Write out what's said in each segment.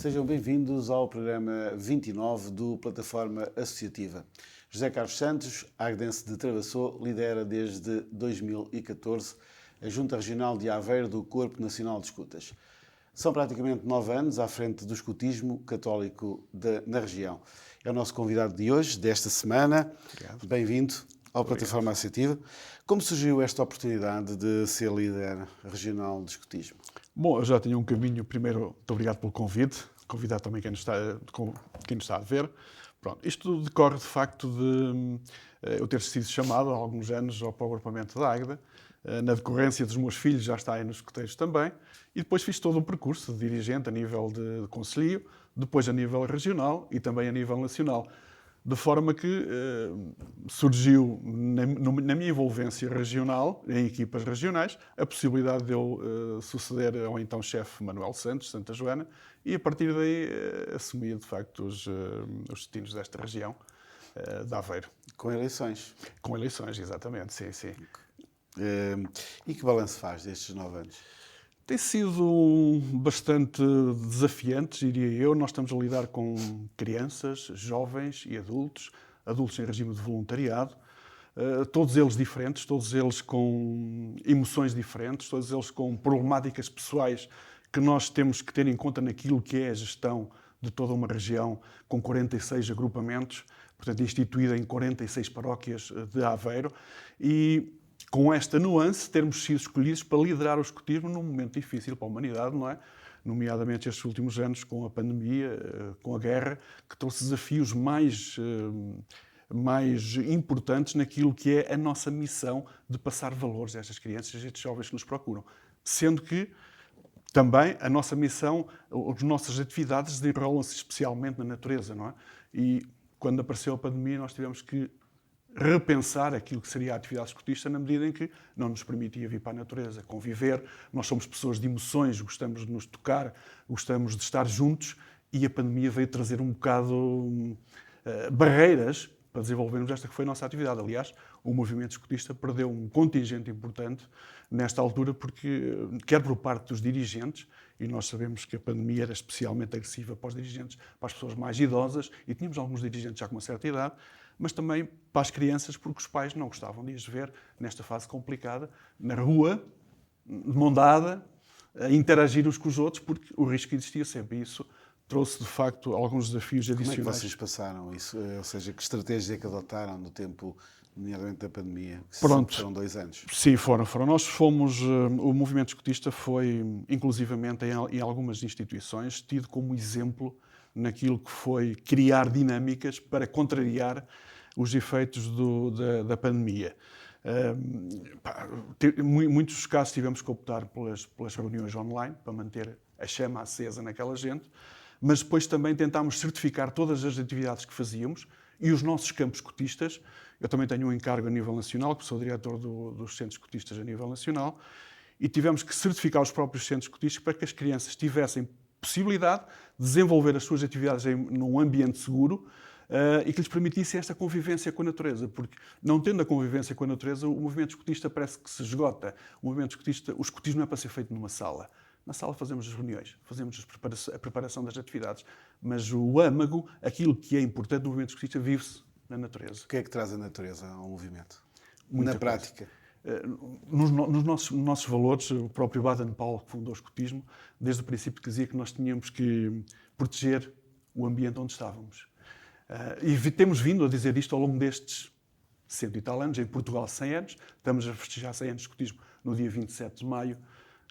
Sejam bem-vindos ao programa 29 do Plataforma Associativa. José Carlos Santos, agdense de Travassou, lidera desde 2014 a Junta Regional de Aveiro do Corpo Nacional de Escutas. São praticamente 9 anos à frente do escutismo católico na região. É o nosso convidado de hoje, desta semana. Obrigado. Bem-vindo ao Plataforma Associativa. Como surgiu esta oportunidade de ser líder regional de escutismo? Bom, eu já tinha um caminho. Primeiro, muito obrigado pelo convite. Convidar também quem nos está a ver. Pronto, isto decorre, de facto, de eu ter sido chamado há alguns anos para o agrupamento da Águeda, na decorrência dos meus filhos já estarem nos escuteiros também, e depois fiz todo o percurso de dirigente a nível de concelho, depois a nível regional e também a nível nacional. De forma que surgiu na minha envolvência regional, em equipas regionais, a possibilidade de eu suceder ao então chefe Manuel Santos, Santa Joana, e a partir daí assumia de facto os destinos desta região de Aveiro. Com eleições? Com eleições, exatamente, sim. E que balanço faz destes 9 anos? Tem sido bastante desafiante, diria eu. Nós estamos a lidar com crianças, jovens e adultos em regime de voluntariado, todos eles diferentes, todos eles com emoções diferentes, todos eles com problemáticas pessoais que nós temos que ter em conta naquilo que é a gestão de toda uma região com 46 agrupamentos, portanto instituída em 46 paróquias de Aveiro, e com esta nuance, termos sido escolhidos para liderar o escutismo num momento difícil para a humanidade, não é? Nomeadamente estes últimos anos, com a pandemia, com a guerra, que trouxe desafios mais importantes naquilo que é a nossa missão de passar valores a estas crianças e a estes jovens que nos procuram. Sendo que também a nossa missão, as nossas atividades desenrolam-se especialmente na natureza, não é? E quando apareceu a pandemia, nós tivemos que repensar aquilo que seria a atividade escutista na medida em que não nos permitia vir para a natureza, conviver. Nós somos pessoas de emoções, gostamos de nos tocar, gostamos de estar juntos, e a pandemia veio trazer um bocado barreiras para desenvolvermos esta que foi a nossa atividade. Aliás, o movimento escutista perdeu um contingente importante nesta altura, porque, quer por parte dos dirigentes, e nós sabemos que a pandemia era especialmente agressiva para os dirigentes, para as pessoas mais idosas, e tínhamos alguns dirigentes já com uma certa idade, mas também para as crianças, porque os pais não gostavam de as ver nesta fase complicada, na rua, de mão dada, a interagir uns com os outros, porque o risco existia sempre. E isso trouxe, de facto, alguns desafios adicionais. Como é que vocês passaram isso? Ou seja, que estratégia é que adotaram no tempo, nomeadamente da pandemia? Pronto. Foram 2 anos. Sim, foram. Nós fomos, o movimento escutista foi, inclusivamente, em algumas instituições, tido como exemplo naquilo que foi criar dinâmicas para contrariar os efeitos da pandemia. Muitos casos tivemos que optar pelas reuniões online para manter a chama acesa naquela gente, mas depois também tentámos certificar todas as atividades que fazíamos e os nossos campos escutistas. Eu também tenho um encargo a nível nacional, que sou diretor dos centros escutistas a nível nacional, e tivemos que certificar os próprios centros escutistas para que as crianças tivessem possibilidade de desenvolver as suas atividades num ambiente seguro e que lhes permitisse esta convivência com a natureza, porque não tendo a convivência com a natureza, o movimento escutista parece que se esgota. O escutismo não é para ser feito numa sala. Na sala fazemos as reuniões, fazemos a preparação das atividades, mas o âmago, aquilo que é importante no movimento escutista, vive-se na natureza. O que é que traz a natureza ao movimento? Na prática? Nos nossos valores, o próprio Baden-Powell, que fundou o escutismo, desde o princípio que dizia que nós tínhamos que proteger o ambiente onde estávamos. E temos vindo a dizer isto ao longo destes 100 e tal anos. Em Portugal, 100 anos. Estamos a festejar 100 anos de escutismo no dia 27 de maio,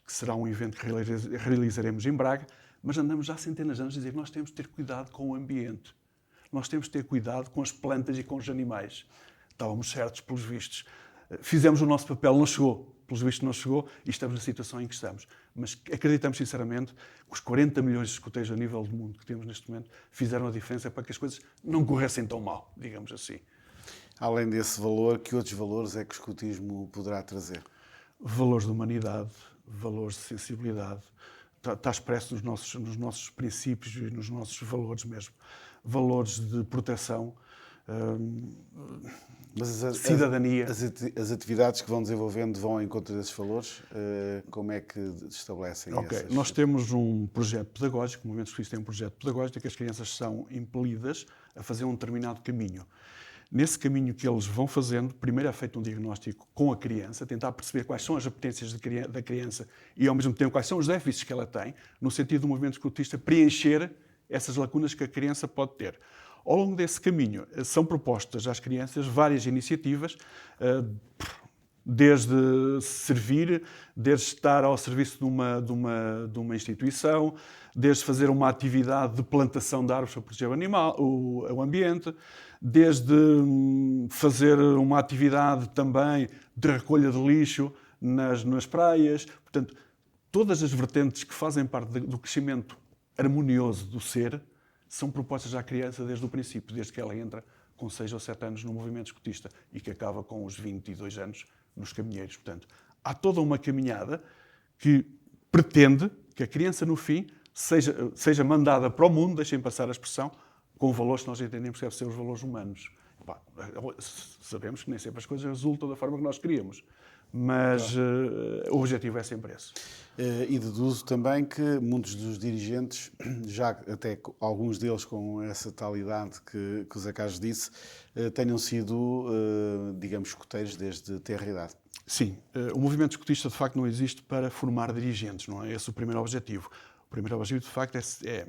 que será um evento que realizaremos em Braga. Mas andamos já há centenas de anos a dizer que nós temos de ter cuidado com o ambiente. Nós temos de ter cuidado com as plantas e com os animais. Estávamos certos, pelos vistos. Fizemos o nosso papel, não chegou. Pelos vistos não chegou e estamos na situação em que estamos. Mas acreditamos sinceramente que os 40 milhões de escuteiros a nível do mundo que temos neste momento fizeram a diferença para que as coisas não corressem tão mal, digamos assim. Além desse valor, que outros valores é que o escutismo poderá trazer? Valores de humanidade, valores de sensibilidade. Está expresso nos nossos princípios e nos nossos valores mesmo. Valores de proteção. Mas cidadania. As atividades que vão desenvolvendo vão ao encontro desses valores? Como é que estabelecem essas? Nós temos um projeto pedagógico, o Movimento Escutista tem um projeto pedagógico em que as crianças são impelidas a fazer um determinado caminho. Nesse caminho que eles vão fazendo, primeiro é feito um diagnóstico com a criança, tentar perceber quais são as apetências da criança e, ao mesmo tempo, quais são os déficits que ela tem, no sentido do movimento escutista preencher essas lacunas que a criança pode ter. Ao longo desse caminho, são propostas às crianças várias iniciativas, desde servir, desde estar ao serviço de uma instituição, desde fazer uma atividade de plantação de árvores para proteger o ambiente, desde fazer uma atividade também de recolha de lixo nas praias. Portanto, todas as vertentes que fazem parte do crescimento harmonioso do ser são propostas à criança desde o princípio, desde que ela entra com 6 ou 7 anos no movimento escutista e que acaba com os 22 anos nos caminheiros. Portanto, há toda uma caminhada que pretende que a criança, no fim, seja mandada para o mundo, deixem passar a expressão, com valores que nós entendemos que devem ser os valores humanos. Sabemos que nem sempre as coisas resultam da forma que nós queríamos, mas o objetivo é sempre esse. E deduzo também que muitos dos dirigentes, já até alguns deles com essa tal idade que o Zé Carlos disse, tenham sido, digamos, escuteiros desde tenra idade. Sim, o movimento escutista de facto não existe para formar dirigentes, não é esse o primeiro objetivo. O primeiro objetivo de facto é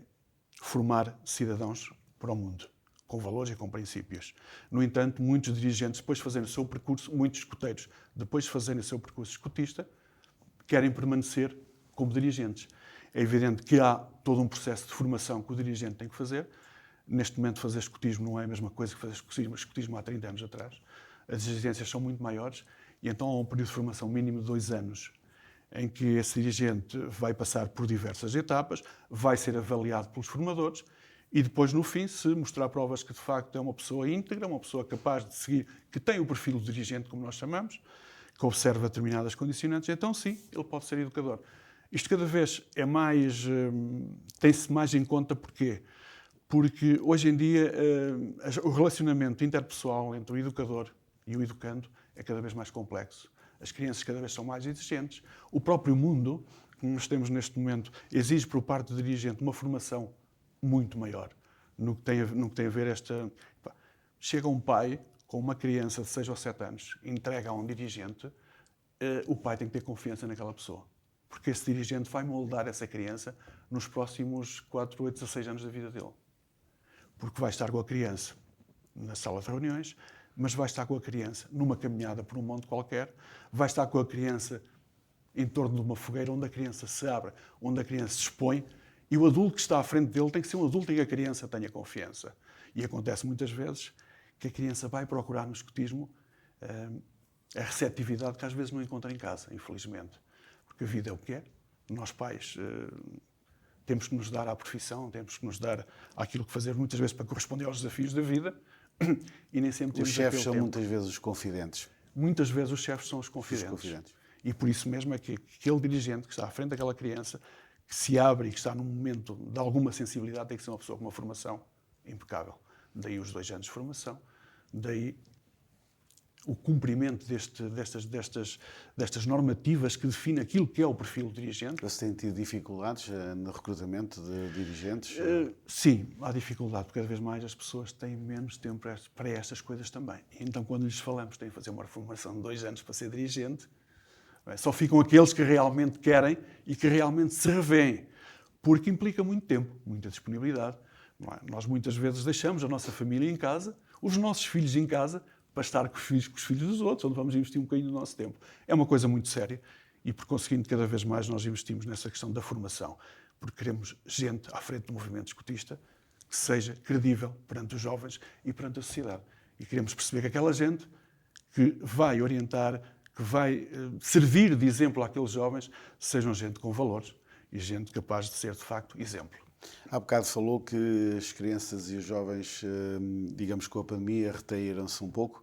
formar cidadãos para o mundo, com valores e com princípios. No entanto, muitos dirigentes, depois de fazerem o seu percurso, muitos escuteiros, depois de fazerem o seu percurso escutista, querem permanecer como dirigentes. É evidente que há todo um processo de formação que o dirigente tem que fazer. Neste momento, fazer escutismo não é a mesma coisa que fazer escutismo há 30 anos atrás. As exigências são muito maiores e então há um período de formação mínimo de 2 anos em que esse dirigente vai passar por diversas etapas, vai ser avaliado pelos formadores e depois, no fim, se mostrar provas que de facto é uma pessoa íntegra, uma pessoa capaz de seguir, que tem o perfil do dirigente, como nós chamamos, que observa determinadas condicionantes, então sim, ele pode ser educador. Isto cada vez é mais, tem-se mais em conta porquê? Porque hoje em dia o relacionamento interpessoal entre o educador e o educando é cada vez mais complexo. As crianças cada vez são mais exigentes. O próprio mundo, que nós temos neste momento, exige por parte do dirigente uma formação muito maior no que tem a ver esta... Chega um pai com uma criança de 6 ou 7 anos, entrega a um dirigente, o pai tem que ter confiança naquela pessoa. Porque esse dirigente vai moldar essa criança nos próximos 4, 8, 16 anos da vida dele. Porque vai estar com a criança na sala de reuniões, mas vai estar com a criança numa caminhada por um monte qualquer, vai estar com a criança em torno de uma fogueira onde a criança se abre, onde a criança se expõe, e o adulto que está à frente dele tem que ser um adulto em que a criança tenha confiança. E acontece muitas vezes que a criança vai procurar no escutismo a receptividade que às vezes não encontra em casa, infelizmente. Porque a vida é o que é. Nós pais temos que nos dar à profissão, temos que nos dar àquilo que fazer muitas vezes para corresponder aos desafios da vida e nem sempre temos Os chefes são tempo. muitas vezes os confidentes. Muitas vezes os chefes são os confidentes. E por isso mesmo é que aquele dirigente que está à frente daquela criança, que se abre e que está num momento de alguma sensibilidade, tem que ser uma pessoa com uma formação impecável. Daí os 2 anos de formação, daí o cumprimento destas normativas que definem aquilo que é o perfil do dirigente. Você tem tido dificuldades no recrutamento de dirigentes? Sim, há dificuldade, porque cada vez mais as pessoas têm menos tempo para estas coisas também. E então, quando lhes falamos que têm que fazer uma formação de 2 anos para ser dirigente, só ficam aqueles que realmente querem e que realmente se revêem, porque implica muito tempo, muita disponibilidade. Nós muitas vezes deixamos a nossa família em casa, os nossos filhos em casa, para estar com os filhos dos outros, onde vamos investir um bocadinho do nosso tempo. É uma coisa muito séria e, por conseguinte, cada vez mais nós investimos nessa questão da formação, porque queremos gente à frente do movimento escutista que seja credível perante os jovens e perante a sociedade. E queremos perceber que aquela gente que vai orientar, que vai servir de exemplo àqueles jovens, sejam gente com valores e gente capaz de ser, de facto, exemplo. Há bocado falou que as crianças e os jovens, digamos, com a pandemia, retraíram-se um pouco.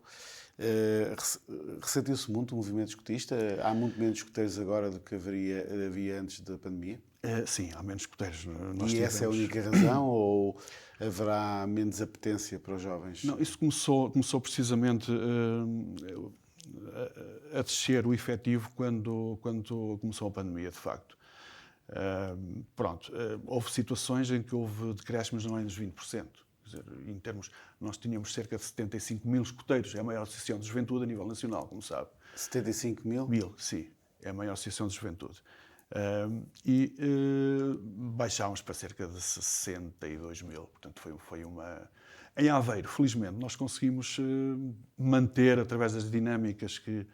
Ressentiu-se muito o movimento escutista? Há muito menos escuteiros agora do que havia antes da pandemia? Sim, há menos escuteiros. E essa é a única razão ou haverá menos apetência para os jovens? Não, isso começou precisamente a descer o efetivo quando começou a pandemia, de facto. Houve situações em que houve decréscimos não menos de 20%. Quer dizer, em termos, nós tínhamos cerca de 75 mil escuteiros, é a maior associação de juventude a nível nacional, como sabe. 75 mil? Sim, é a maior associação de juventude. Baixámos para cerca de 62 mil, portanto foi uma... Em Aveiro, felizmente, nós conseguimos manter, através das dinâmicas que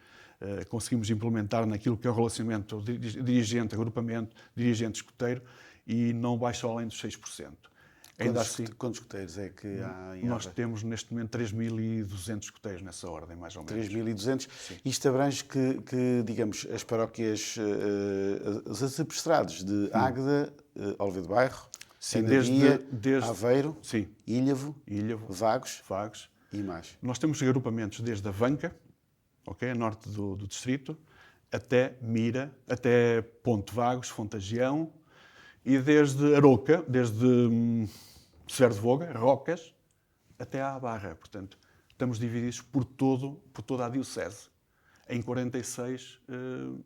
conseguimos implementar naquilo que é o relacionamento dirigente, agrupamento, dirigente-escuteiro, e não baixou além dos 6%. Ainda assim, quantos escuteiros é que há em nós Aveiro? temos neste momento 3.200 escuteiros nessa ordem, mais ou menos. 3.200. Isto abrange que, digamos, as paróquias, os apostolados de Águeda, Oliveira do Bairro, Sim, Anadia, desde Aveiro, sim, Ilhavo, Ilhavo, Vagos Vagos. e mais. Nós temos agrupamentos desde a Vanca, a norte do distrito, até Mira, até Ponte Vagos, Fontagião, e desde Aroca, desde Severo de Voga, Rocas, até à Barra. Portanto, estamos divididos por toda a diocese, em 46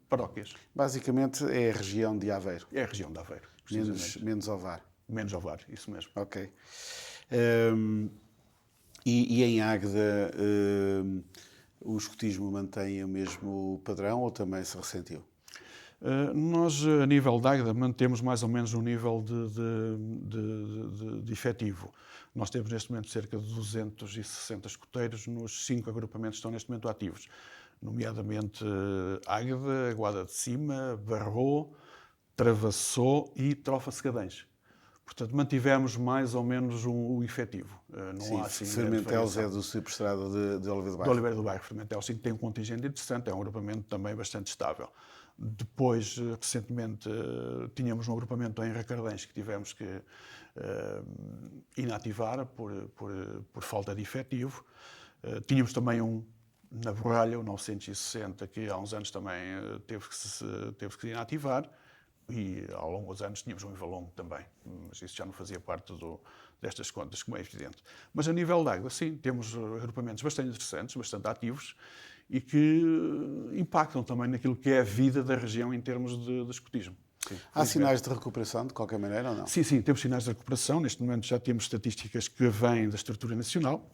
paróquias. Basicamente é a região de Aveiro. É a região de Aveiro, precisamente. Menos Ovar. Menos Ovar, isso mesmo. Ok. E em Águeda, o escotismo mantém o mesmo padrão ou também se ressentiu? Nós, a nível de Águeda, mantemos mais ou menos um nível de efetivo. Nós temos neste momento cerca de 260 escuteiros nos 5 agrupamentos que estão neste momento ativos, nomeadamente Águeda, Guarda de Cima, Barro, Travassou e Trofa-Segadães. Portanto, mantivemos mais ou menos o efetivo. Sim, Fermentelos é do substrado de Oliveira do Bairro. De Oliveira do Bairro, Fermentelos, sim, tem um contingente interessante, é um agrupamento também bastante estável. Depois, recentemente, tínhamos um agrupamento em Racardães que tivemos que inativar por falta de efetivo. Tínhamos também um na Borralha, o 960, que há uns anos também teve que se inativar. E ao longo dos anos tínhamos um Ivalongo também, mas isso já não fazia parte destas contas, como é evidente. Mas a nível de água, sim, temos agrupamentos bastante interessantes, bastante ativos e que impactam também naquilo que é a vida da região em termos de escotismo. Sim, há sinais de recuperação, de qualquer maneira, ou não? Sim, temos sinais de recuperação. Neste momento já temos estatísticas que vêm da estrutura nacional,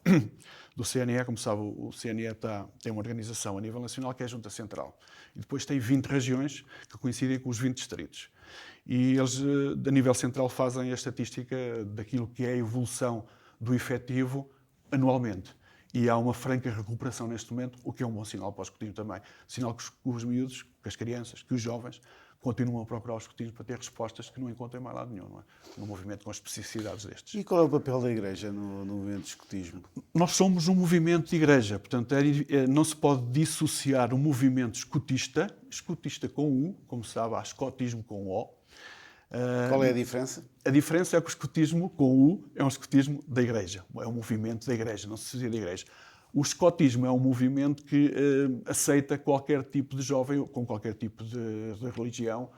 do CNE. Como sabe, o CNE tem uma organização a nível nacional que é a Junta Central. E depois tem 20 regiões que coincidem com os 20 distritos. E eles, a nível central, fazem a estatística daquilo que é a evolução do efetivo anualmente. E há uma franca recuperação neste momento, o que é um bom sinal para o escotismo também. Sinal que os miúdos, que as crianças, que os jovens continuam a procurar o escotismo para ter respostas que não encontram em mais lado nenhum, não é? Num movimento com especificidades destes. E qual é o papel da Igreja no movimento de escotismo? Nós somos um movimento de Igreja, portanto, não se pode dissociar o movimento escotista com U, como se sabe, há escotismo com O. Qual é a diferença? A diferença é que o escotismo com U é um escotismo da Igreja, é um movimento da Igreja, não se dissocia da Igreja. O escotismo é um movimento que aceita qualquer tipo de jovem, com qualquer tipo de religião,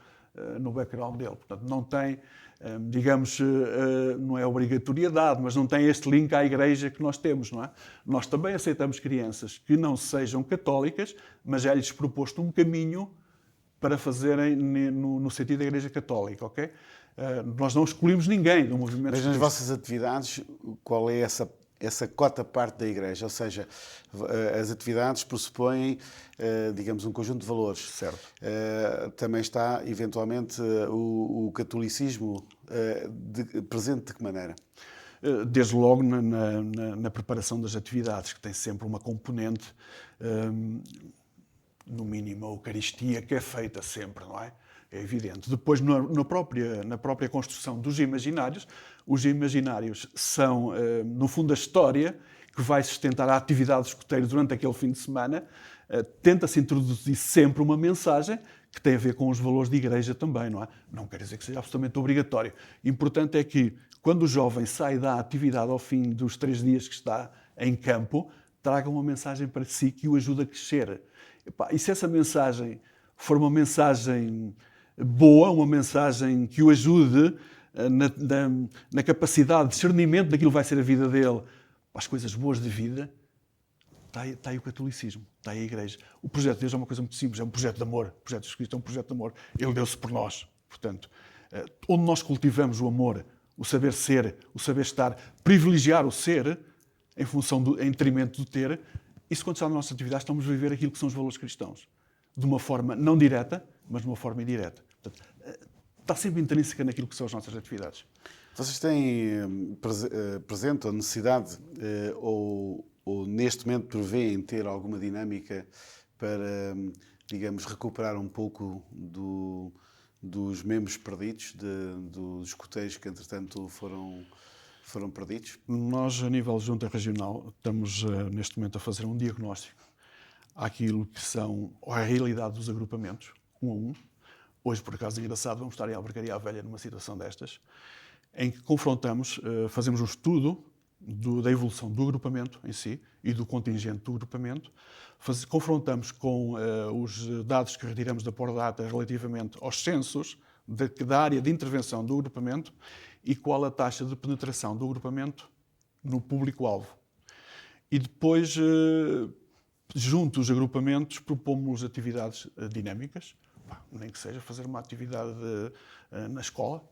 no background dele. Portanto, não tem, digamos, não é obrigatoriedade, mas não tem este link à Igreja que nós temos, não é? Nós também aceitamos crianças que não sejam católicas, mas é-lhes proposto um caminho para fazerem no sentido da Igreja Católica, ok? Nós não escolhemos ninguém do movimento Mas nas escotista. vossas atividades, qual é essa cota parte da Igreja? Ou seja, as atividades pressupõem, digamos, um conjunto de valores. Certo. Também está, eventualmente, o catolicismo presente de que maneira? Desde logo na preparação das atividades, que tem sempre uma componente, no mínimo a Eucaristia, que é feita sempre, não é? É evidente. Depois, na própria construção dos imaginários, os imaginários são, no fundo, a história que vai sustentar a atividade do escoteiro durante aquele fim de semana. Tenta-se introduzir sempre uma mensagem que tem a ver com os valores de Igreja também, não é? Não quer dizer que seja absolutamente obrigatório. Importante é que, quando o jovem sai da atividade ao fim dos 3 dias que está em campo, traga uma mensagem para si que o ajude a crescer. E se essa mensagem for uma mensagem boa, uma mensagem que o ajude na capacidade de discernimento daquilo que vai ser a vida dele, para as coisas boas da vida, está aí o catolicismo, está aí a Igreja. O projeto de Deus é uma coisa muito simples, é um projeto de amor. O projeto de Jesus Cristo é um projeto de amor. Ele deu-se por nós. Portanto, onde nós cultivamos o amor, o saber ser, o saber estar, privilegiar o ser em detrimento do ter, isso quando está nas nossas atividades estamos a viver aquilo que são os valores cristãos. De uma forma não direta, mas de uma forma indireta. Portanto, está sempre intrínseca naquilo que são as nossas atividades. Vocês têm presente a necessidade ou neste momento prevêem ter alguma dinâmica para, digamos, recuperar um pouco dos membros perdidos, dos escoteiros que entretanto foram perdidos? Nós, a nível de junta regional, estamos neste momento a fazer um diagnóstico àquilo que são a realidade dos agrupamentos, um a um. Hoje, por acaso, é engraçado, vamos estar em Albergaria Velha numa situação destas, em que confrontamos, fazemos um estudo da evolução do agrupamento em si e do contingente do agrupamento, confrontamos com os dados que retiramos da Pordata relativamente aos censos da área de intervenção do agrupamento e qual a taxa de penetração do agrupamento no público-alvo. E depois, junto aos agrupamentos, propomos atividades dinâmicas, nem que seja fazer uma atividade na escola.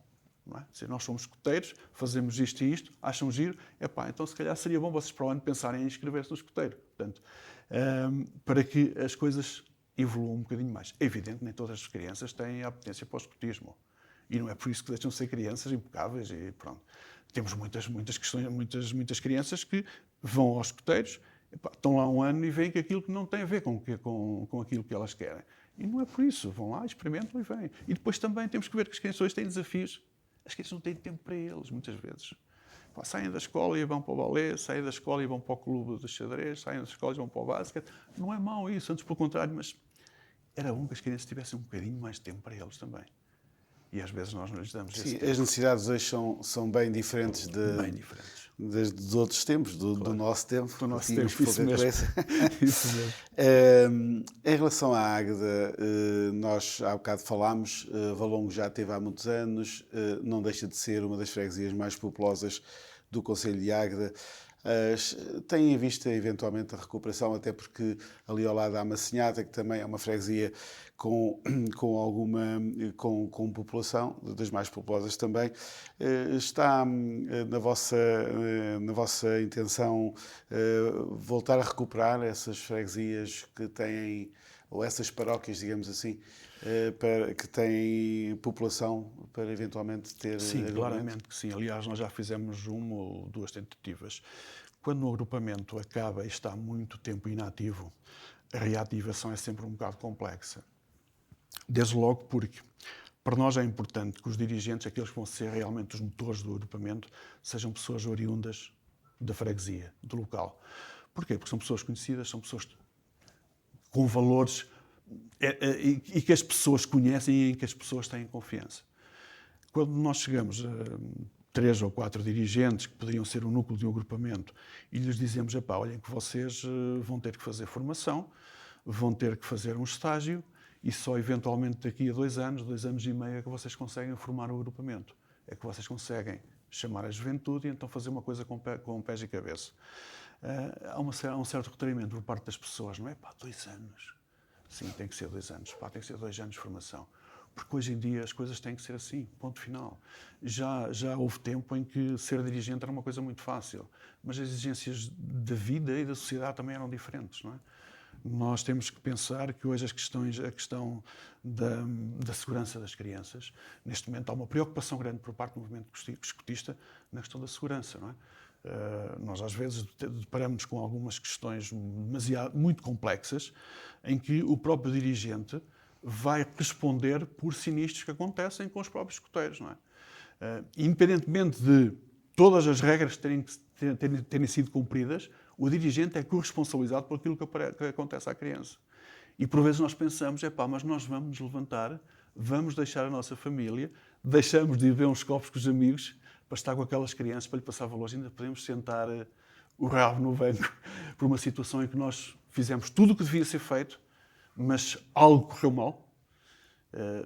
Não é? Se nós somos escoteiros, fazemos isto e isto, acham giro, então se calhar seria bom vocês para o ano pensarem em inscrever-se no escoteiro. Portanto, para que as coisas evoluam um bocadinho mais. É evidente que nem todas as crianças têm a apetência para o escotismo. E não é por isso que deixam de ser crianças impecáveis e pronto. Temos muitas crianças que vão aos escoteiros, estão lá um ano e veem que aquilo que não tem a ver com aquilo que elas querem. E não é por isso. Vão lá, experimentam e vêm. E depois também temos que ver que as crianças hoje têm desafios. As crianças não têm tempo para eles, muitas vezes. Saem da escola e vão para o balé, saem da escola e vão para o clube de xadrez, saem da escola e vão para o basquete. Não é mau isso, antes pelo contrário, mas era bom que as crianças tivessem um bocadinho mais de tempo para eles também. E às vezes nós não lhes damos esse tempo. As necessidades hoje são bem diferentes dos outros tempos, do nosso tempo. Do nosso tempo, isso mesmo. Isso mesmo. Em relação à Águeda, nós há bocado falámos, Valongo já teve há muitos anos, não deixa de ser uma das freguesias mais populosas do concelho de Águeda. Têm em vista eventualmente a recuperação, até porque ali ao lado há Massinhata, que também é uma freguesia com população, das mais populosas também. Está na vossa intenção voltar a recuperar essas freguesias que têm, ou essas paróquias, digamos assim, que têm população para eventualmente ter... Sim, claramente que sim. Aliás, nós já fizemos uma ou duas tentativas. Quando o agrupamento acaba e está muito tempo inativo, a reativação é sempre um bocado complexa. Desde logo porque para nós é importante que os dirigentes, aqueles que vão ser realmente os motores do agrupamento, sejam pessoas oriundas da freguesia, do local. Porquê? Porque são pessoas conhecidas, são pessoas com valores e que as pessoas conhecem e em que as pessoas têm confiança. Quando nós chegamos a 3 ou 4 dirigentes que poderiam ser o núcleo de um agrupamento e lhes dizemos, olhem que vocês vão ter que fazer formação, vão ter que fazer um estágio e só eventualmente daqui a 2 anos, 2 anos e meio é que vocês conseguem formar o agrupamento. É que vocês conseguem chamar a juventude e então fazer uma coisa com pés e cabeça. Há um certo retraimento por parte das pessoas, não é? 2 anos. Sim, tem que ser 2 anos. Tem que ser 2 anos de formação. Porque hoje em dia as coisas têm que ser assim, ponto final. Já houve tempo em que ser dirigente era uma coisa muito fácil, mas as exigências da vida e da sociedade também eram diferentes, não é? Nós temos que pensar que hoje a questão da segurança das crianças, neste momento há uma preocupação grande por parte do movimento escotista na questão da segurança, não é? Nós às vezes deparamos com algumas questões muito complexas em que o próprio dirigente vai responder por sinistros que acontecem com os próprios escoteiros, não é? Independentemente de todas as regras terem sido cumpridas, o dirigente é corresponsabilizado por aquilo que acontece à criança. E por vezes nós pensamos, mas nós vamos nos levantar, vamos deixar a nossa família, deixamos de ir ver uns copos com os amigos para estar com aquelas crianças, para lhe passar valores, ainda podemos sentar o rabo no banco por uma situação em que nós fizemos tudo o que devia ser feito, mas algo correu mal.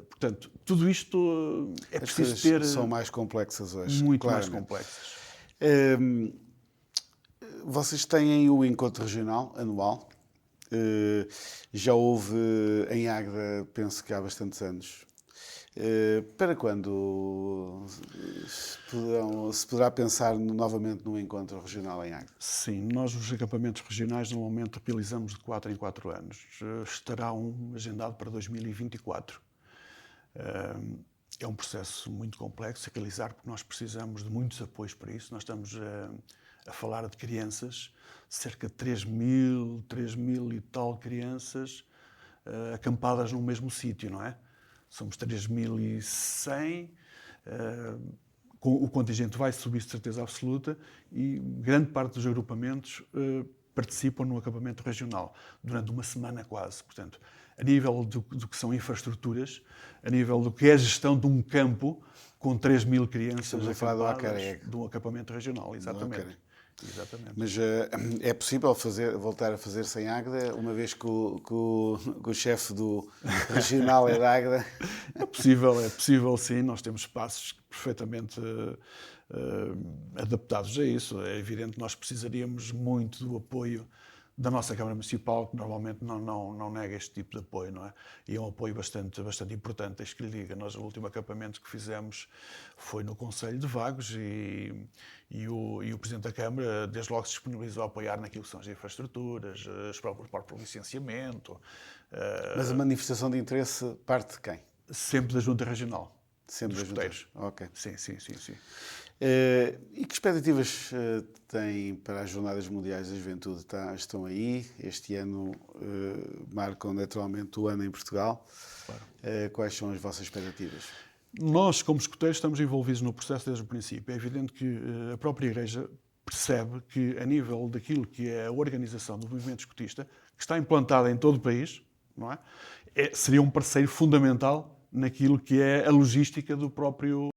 Portanto, tudo isto é As preciso coisas ter são mais complexas hoje. muito mais claramente. complexas. Hum, Vocês têm o encontro regional anual. Já houve em Águeda, penso que há bastantes anos. Para quando se poderá pensar novamente num encontro regional em Águeda? Sim, nós os acampamentos regionais normalmente realizamos de 4 em 4 anos. Estará um agendado para 2024. É um processo muito complexo a realizar porque nós precisamos de muitos apoios para isso. Nós estamos a falar de crianças, cerca de 3 mil e tal crianças acampadas no mesmo sítio, não é? Somos 3.100, o contingente vai subir de certeza absoluta e grande parte dos agrupamentos participam no acampamento regional durante uma semana quase. Portanto, a nível do que são infraestruturas, a nível do que é a gestão de um campo com 3 mil crianças acampadas de um acampamento regional, exatamente. Exatamente. Mas é possível voltar a fazer sem Águeda, uma vez que o chefe do regional é da Águeda? É possível sim. Nós temos espaços perfeitamente adaptados a isso. É evidente que nós precisaríamos muito do apoio da nossa Câmara Municipal, que normalmente não nega este tipo de apoio, não é? E é um apoio bastante importante, deixe que lhe diga. Nós, o último acampamento que fizemos foi no Concelho de Vagos e o Presidente da Câmara, desde logo, se disponibilizou a apoiar naquilo que são as infraestruturas, o próprio licenciamento. Mas a manifestação de interesse parte de quem? Sempre da Junta Regional. Sempre dos escuteiros. Ok. Sim. E que expectativas têm para as Jornadas Mundiais da Juventude? Estão aí, este ano marcam naturalmente o ano em Portugal. Claro. Quais são as vossas expectativas? Nós, como escuteiros, estamos envolvidos no processo desde o princípio. É evidente que a própria Igreja percebe que, a nível daquilo que é a organização do movimento escutista, que está implantada em todo o país, não é? Seria um parceiro fundamental naquilo que é a logística do próprio.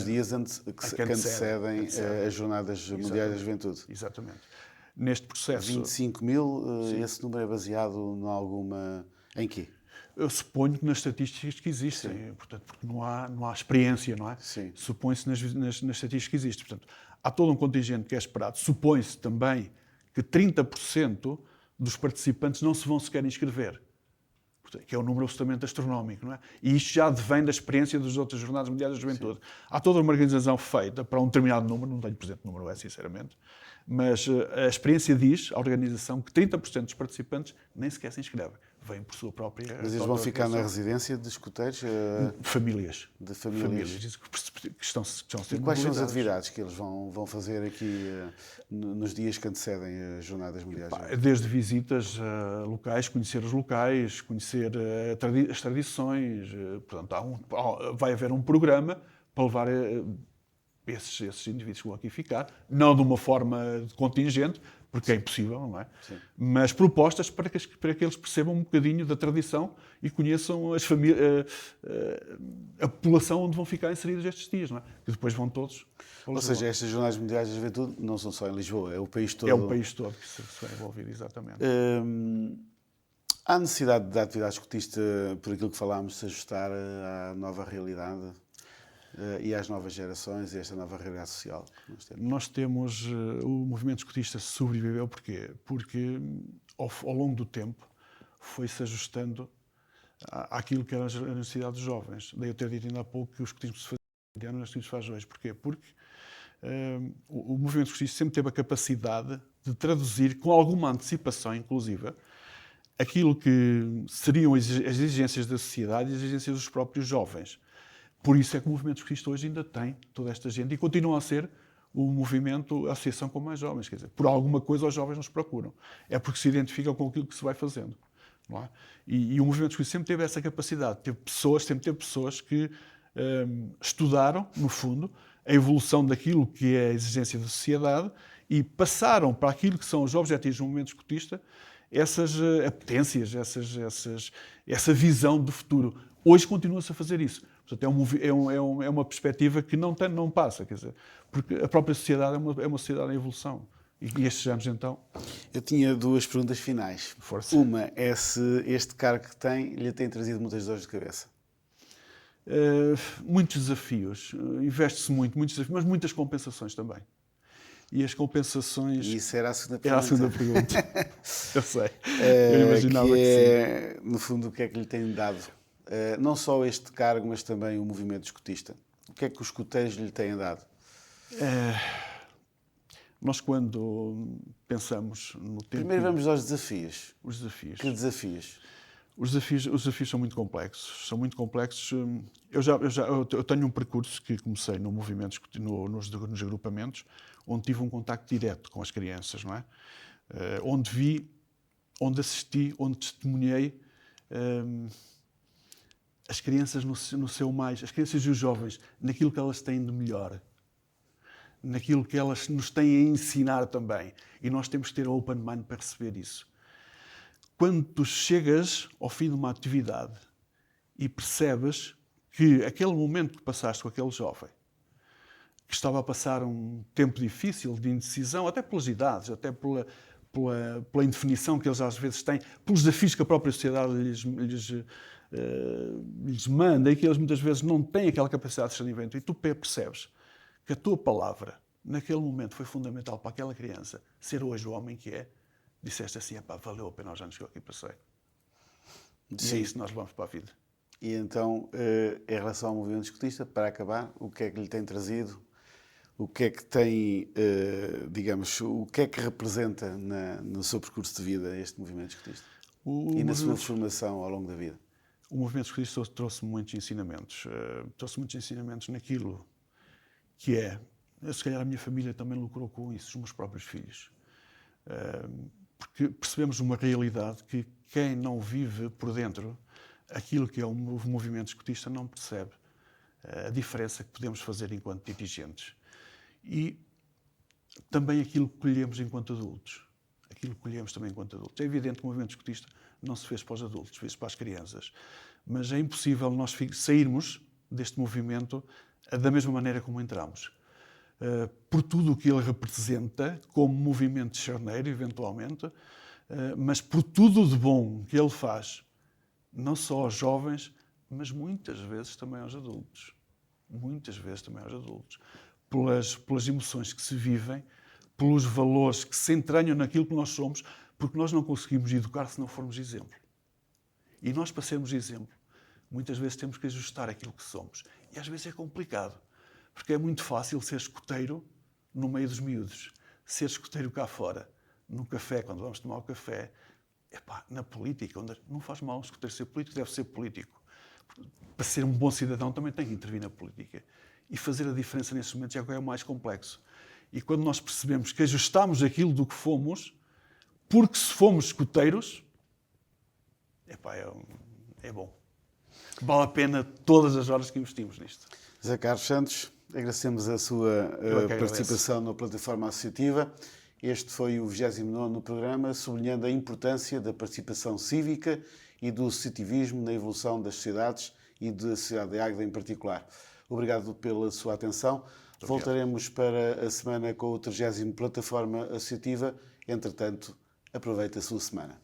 Dias que antecedem as Jornadas Mundiais da Juventude. Exatamente. Neste processo... 25 mil, esse número é baseado em quê? Eu suponho que nas estatísticas que existem, portanto, porque não há experiência, não é? Sim. Supõe-se nas estatísticas que existem. Portanto, há todo um contingente que é esperado. Supõe-se também que 30% dos participantes não se vão sequer inscrever, que é um número absolutamente astronómico, não é? E isto já advém da experiência das outras Jornadas Mundiais da Juventude. Sim. Há toda uma organização feita para um determinado número, não tenho presente o número, sinceramente, mas a experiência diz, a organização, que 30% dos participantes nem sequer se inscrevem. Vêm por sua própria... Mas eles vão ficar na residência de escuteiros? Famílias. De famílias. Que estão E quais são as atividades que eles vão fazer aqui nos dias que antecedem as Jornadas Mundiais? Desde visitas locais, conhecer os locais, conhecer as tradições. Portanto, vai haver um programa para levar esses indivíduos que vão aqui ficar, não de uma forma contingente, porque é impossível, não é? Sim. Mas propostas para que eles percebam um bocadinho da tradição e conheçam as famílias, a população onde vão ficar inseridos estes dias, não é? Que depois vão todos para Lisboa. Ou seja, estas Jornadas Mundiais da Juventude não são só em Lisboa, é o país todo. É o país todo que se vai envolver, exatamente. Há necessidade da atividade escutista, por aquilo que falámos, se ajustar à nova realidade e às novas gerações e esta nova realidade social que nós temos? O movimento escutista sobreviveu porquê? Porque ao longo do tempo foi-se ajustando àquilo que era a necessidade dos jovens. Daí eu ter dito ainda há pouco que o escotismo se fazia não é se faz hoje. Porquê? Porque o movimento escotista sempre teve a capacidade de traduzir com alguma antecipação, inclusive, aquilo que seriam as exigências da sociedade e as exigências dos próprios jovens. Por isso é que o movimento escotista hoje ainda tem toda esta gente e continua a ser o movimento, a associação com mais jovens. Quer dizer, por alguma coisa os jovens nos procuram. É porque se identificam com aquilo que se vai fazendo. Não é? E o movimento escotista sempre teve essa capacidade. Sempre teve pessoas que estudaram, no fundo, a evolução daquilo que é a exigência da sociedade e passaram para aquilo que são os objetivos do movimento escotista essas apetências, essa visão de futuro. Hoje continua-se a fazer isso. Portanto, é uma perspectiva que não passa, quer dizer, porque a própria sociedade é uma sociedade em evolução. E estes anos, então... Eu tinha duas perguntas finais. Força. Uma é se este cargo que tem lhe tem trazido muitas dores de cabeça. Muitos desafios. Investe-se muitos desafios, mas muitas compensações também. E as compensações... E isso era a segunda pergunta. Era a segunda pergunta. Eu sei. Eu imaginava que sim. No fundo, o que é que lhe tem dado? Não só este cargo, mas também o movimento escotista. O que é que os escoteiros lhe têm dado? Nós, quando pensamos no tempo... Primeiro vamos aos desafios. Os desafios. Que desafios? Os desafios são muito complexos. São muito complexos. Eu tenho um percurso que comecei no movimento, nos agrupamentos, onde tive um contacto direto com as crianças, não é? Onde vi, onde assisti, onde testemunhei as crianças no seu mais, as crianças e os jovens, naquilo que elas têm de melhor, naquilo que elas nos têm a ensinar também. E nós temos que ter open mind para receber isso. Quando tu chegas ao fim de uma atividade e percebes que aquele momento que passaste com aquele jovem, que estava a passar um tempo difícil de indecisão, até pelas idades, até pela indefinição que eles às vezes têm, pelos desafios que a própria sociedade lhes manda e que eles muitas vezes não têm aquela capacidade de discernimento, e tu percebes que a tua palavra, naquele momento, foi fundamental para aquela criança ser hoje o homem que é, disseste assim, valeu a pena os anos que eu aqui passei. E é isso que nós levamos para a vida. E então, em relação ao movimento escotista, para acabar, o que é que lhe tem trazido? O que é que tem, digamos, o que é que representa no seu percurso de vida este movimento escotista? E na sua formação ao longo da vida? O movimento escotista trouxe muitos ensinamentos. Trouxe muitos ensinamentos naquilo que é... Se calhar a minha família também lucrou com isso, os meus próprios filhos. Porque percebemos uma realidade que quem não vive por dentro aquilo que é o movimento escotista não percebe a diferença que podemos fazer enquanto dirigentes. E também aquilo que colhemos enquanto adultos. Aquilo que colhemos também enquanto adultos. É evidente que o movimento escotista não se fez para os adultos, fez para as crianças. Mas é impossível nós sairmos deste movimento da mesma maneira como entramos. Por tudo o que ele representa, como movimento de charneiro, eventualmente, mas por tudo de bom que ele faz, não só aos jovens, mas muitas vezes também aos adultos. Muitas vezes também aos adultos. Pelas emoções que se vivem, pelos valores que se entranham naquilo que nós somos, porque nós não conseguimos educar se não formos exemplo. E nós, para sermos exemplo, muitas vezes temos que ajustar aquilo que somos. E às vezes é complicado. Porque é muito fácil ser escoteiro no meio dos miúdos. Ser escoteiro cá fora, no café, quando vamos tomar o café. Na política, onde não faz mal um escoteiro ser político, deve ser político. Para ser um bom cidadão também tem que intervir na política. E fazer a diferença nesses momentos é o que é o mais complexo. E quando nós percebemos que ajustamos aquilo do que fomos, porque se fomos escoteiros, é bom. Vale a pena todas as horas que investimos nisto. José Carlos Santos, agradecemos a sua participação na plataforma associativa. Este foi o 29º programa, sublinhando a importância da participação cívica e do associativismo na evolução das sociedades e da sociedade de Águeda em particular. Obrigado pela sua atenção. Voltaremos para a semana com o 30º Plataforma Associativa. Entretanto, aproveite a sua semana.